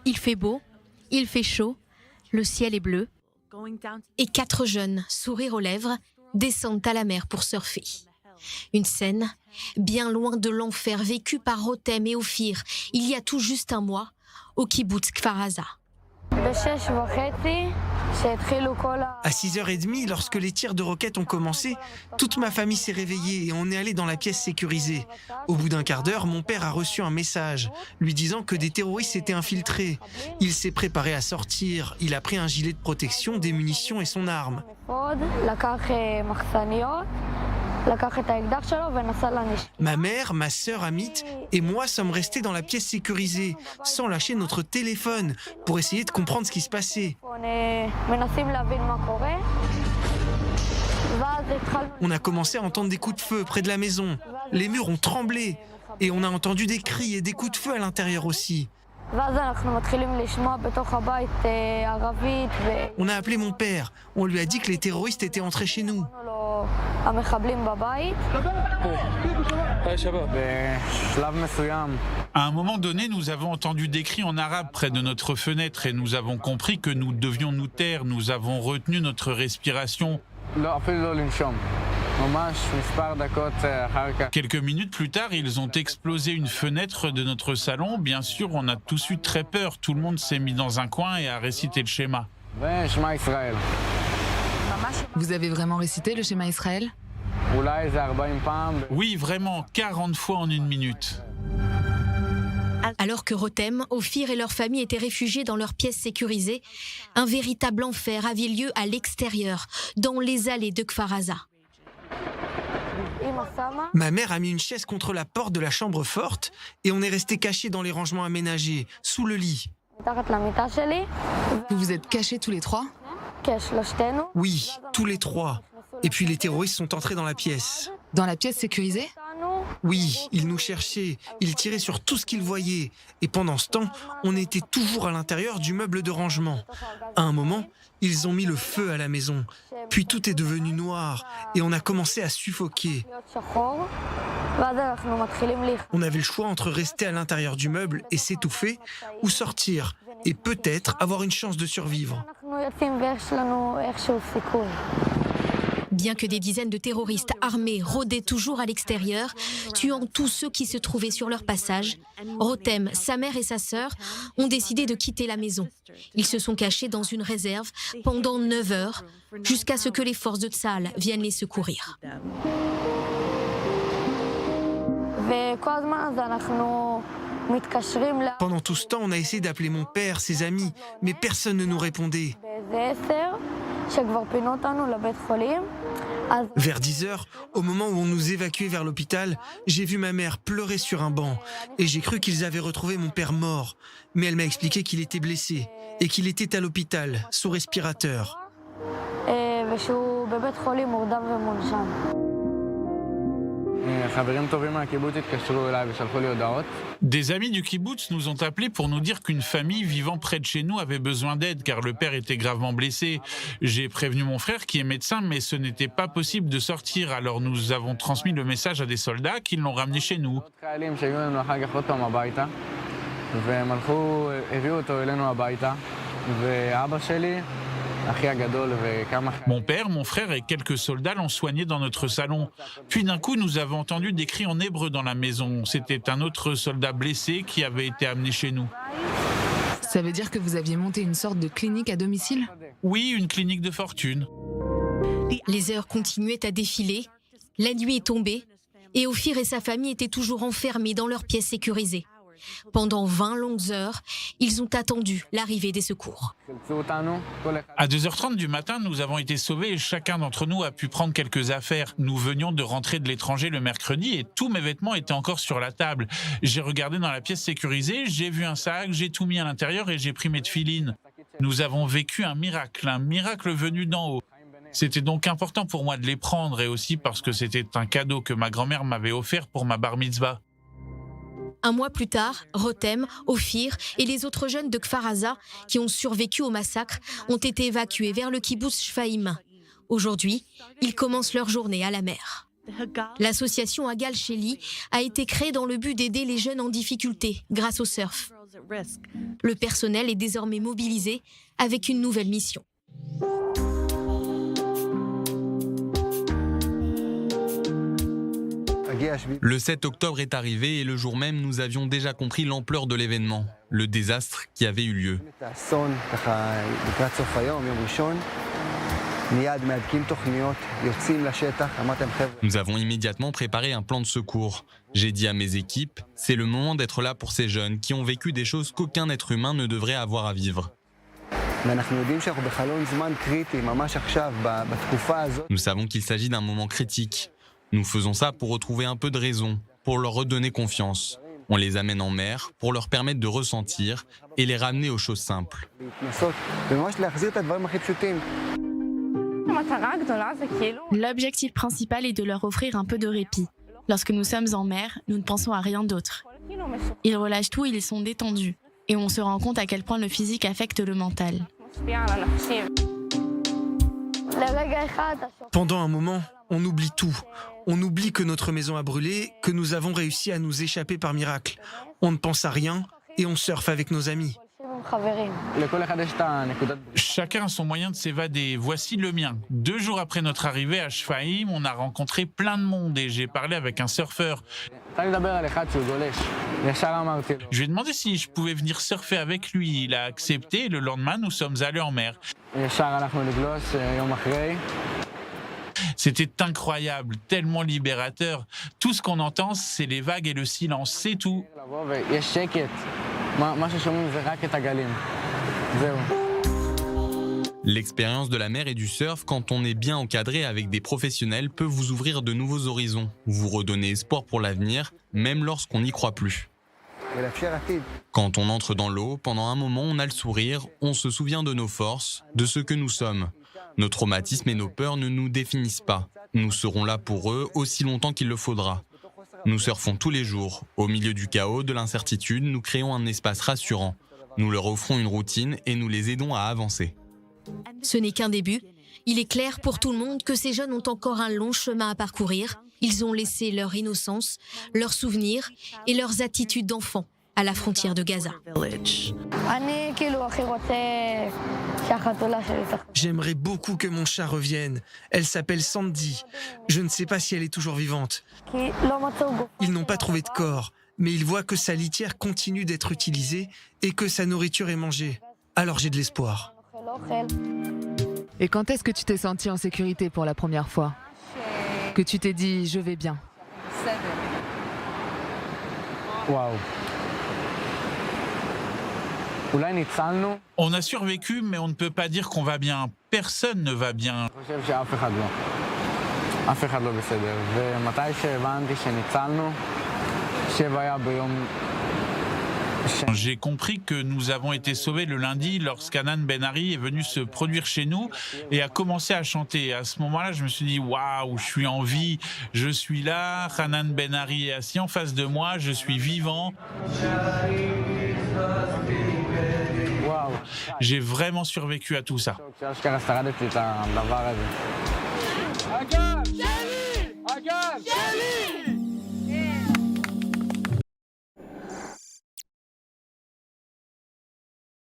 Il fait beau, il fait chaud, le ciel est bleu. Et 4 jeunes, sourire aux lèvres, descendent à la mer pour surfer. Une scène bien loin de l'enfer vécu par Rotem et Ophir il y a tout juste un mois au kibboutz Kfar Aza. À 6h30, lorsque les tirs de roquettes ont commencé, toute ma famille s'est réveillée et on est allé dans la pièce sécurisée. Au bout d'un quart d'heure, mon père a reçu un message lui disant que des terroristes s'étaient infiltrés. Il s'est préparé à sortir. Il a pris un gilet de protection, des munitions et son arme. Ma mère, ma sœur Amit et moi sommes restés dans la pièce sécurisée, sans lâcher notre téléphone, pour essayer de comprendre ce qui se passait. On a commencé à entendre des coups de feu près de la maison. Les murs ont tremblé et on a entendu des cris et des coups de feu à l'intérieur aussi. On a appelé mon père. On lui a dit que les terroristes étaient entrés chez nous. À un moment donné, nous avons entendu des cris en arabe près de notre fenêtre et nous avons compris que nous devions nous taire. Nous avons retenu notre respiration. Quelques minutes plus tard, ils ont explosé une fenêtre de notre salon. Bien sûr, on a tous eu très peur. Tout le monde s'est mis dans un coin et a récité le schéma. Vous avez vraiment récité le schéma Israël? Oui, vraiment, 40 fois en 1 minute. Alors que Rotem, Ophir et leur famille étaient réfugiés dans leur pièce sécurisée, un véritable enfer avait lieu à l'extérieur, dans les allées de Kfar Aza. Ma mère a mis une chaise contre la porte de la chambre forte et on est resté cachés dans les rangements aménagés, sous le lit. Vous vous êtes cachés tous les 3? Oui, tous les 3. Et puis les terroristes sont entrés dans la pièce. Dans la pièce sécurisée? Oui, ils nous cherchaient, ils tiraient sur tout ce qu'ils voyaient. Et pendant ce temps, on était toujours à l'intérieur du meuble de rangement. À un moment, ils ont mis le feu à la maison. Puis tout est devenu noir et on a commencé à suffoquer. On avait le choix entre rester à l'intérieur du meuble et s'étouffer ou sortir et peut-être avoir une chance de survivre. Bien que des dizaines de terroristes armés rôdaient toujours à l'extérieur, tuant tous ceux qui se trouvaient sur leur passage, Rotem, sa mère et sa sœur ont décidé de quitter la maison. Ils se sont cachés dans une réserve pendant 9 heures, jusqu'à ce que les forces de Tsahal viennent les secourir. Pendant tout ce temps, on a essayé d'appeler mon père, ses amis, mais personne ne nous répondait. Vers 10h, au moment où on nous évacuait vers l'hôpital, j'ai vu ma mère pleurer sur un banc et j'ai cru qu'ils avaient retrouvé mon père mort. Mais elle m'a expliqué qu'il était blessé et qu'il était à l'hôpital, sous respirateur. Des amis du kibboutz nous ont appelés pour nous dire qu'une famille vivant près de chez nous avait besoin d'aide car le père était gravement blessé. J'ai prévenu mon frère qui est médecin, mais ce n'était pas possible de sortir. Alors nous avons transmis le message à des soldats qui l'ont ramené chez nous. Mon père, mon frère et quelques soldats l'ont soigné dans notre salon. Puis d'un coup, nous avons entendu des cris en hébreu dans la maison. C'était un autre soldat blessé qui avait été amené chez nous. Ça veut dire que vous aviez monté une sorte de clinique à domicile? Oui, une clinique de fortune. Les heures continuaient à défiler, la nuit est tombée, et Ophir et sa famille étaient toujours enfermés dans leur pièce sécurisée. Pendant 20 longues heures, ils ont attendu l'arrivée des secours. À 2h30 du matin, nous avons été sauvés et chacun d'entre nous a pu prendre quelques affaires. Nous venions de rentrer de l'étranger le mercredi et tous mes vêtements étaient encore sur la table. J'ai regardé dans la pièce sécurisée, j'ai vu un sac, j'ai tout mis à l'intérieur et j'ai pris mes tefilines. Nous avons vécu un miracle venu d'en haut. C'était donc important pour moi de les prendre et aussi parce que c'était un cadeau que ma grand-mère m'avait offert pour ma bar mitzvah. Un mois plus tard, Rotem, Ophir et les autres jeunes de Kfar Aza qui ont survécu au massacre ont été évacués vers le kibboutz Shfaïm. Aujourd'hui, ils commencent leur journée à la mer. L'association Agal Sheli a été créée dans le but d'aider les jeunes en difficulté grâce au surf. Le personnel est désormais mobilisé avec une nouvelle mission. Le 7 octobre est arrivé et le jour même, nous avions déjà compris l'ampleur de l'événement, le désastre qui avait eu lieu. Nous avons immédiatement préparé un plan de secours. J'ai dit à mes équipes, c'est le moment d'être là pour ces jeunes qui ont vécu des choses qu'aucun être humain ne devrait avoir à vivre. Nous savons qu'il s'agit d'un moment critique. Nous faisons ça pour retrouver un peu de raison, pour leur redonner confiance. On les amène en mer pour leur permettre de ressentir et les ramener aux choses simples. L'objectif principal est de leur offrir un peu de répit. Lorsque nous sommes en mer, nous ne pensons à rien d'autre. Ils relâchent tout, ils sont détendus. Et on se rend compte à quel point le physique affecte le mental. Pendant un moment, on oublie tout. On oublie que notre maison a brûlé, que nous avons réussi à nous échapper par miracle. On ne pense à rien et on surfe avec nos amis. Chacun a son moyen de s'évader. Voici le mien. 2 jours après notre arrivée à Shfaim, on a rencontré plein de monde et j'ai parlé avec un surfeur. Je lui ai demandé si je pouvais venir surfer avec lui. Il a accepté et le lendemain, nous sommes allés en mer. C'était incroyable, tellement libérateur. Tout ce qu'on entend, c'est les vagues et le silence, c'est tout. L'expérience de la mer et du surf, quand on est bien encadré avec des professionnels, peut vous ouvrir de nouveaux horizons, vous redonner espoir pour l'avenir, même lorsqu'on n'y croit plus. Quand on entre dans l'eau, pendant un moment, on a le sourire, on se souvient de nos forces, de ce que nous sommes. Nos traumatismes et nos peurs ne nous définissent pas. Nous serons là pour eux aussi longtemps qu'il le faudra. Nous surfons tous les jours. Au milieu du chaos, de l'incertitude, nous créons un espace rassurant. Nous leur offrons une routine et nous les aidons à avancer. Ce n'est qu'un début. Il est clair pour tout le monde que ces jeunes ont encore un long chemin à parcourir. Ils ont laissé leur innocence, leurs souvenirs et leurs attitudes d'enfants à la frontière de Gaza. J'aimerais beaucoup que mon chat revienne. Elle s'appelle Sandy. Je ne sais pas si elle est toujours vivante. Ils n'ont pas trouvé de corps, mais ils voient que sa litière continue d'être utilisée et que sa nourriture est mangée. Alors j'ai de l'espoir. Et quand est-ce que tu t'es senti en sécurité pour la première fois? Que tu t'es dit « je vais bien ». Waouh. On a survécu, mais on ne peut pas dire qu'on va bien. Personne ne va bien. J'ai compris que nous avons été sauvés le lundi lorsqu'Hanan Ben Ari est venu se produire chez nous et a commencé à chanter. À ce moment-là, je me suis dit « Waouh, je suis en vie, je suis là, Hanan Ben Ari est assis en face de moi, je suis vivant. » J'ai vraiment survécu à tout ça. Agal Sheli!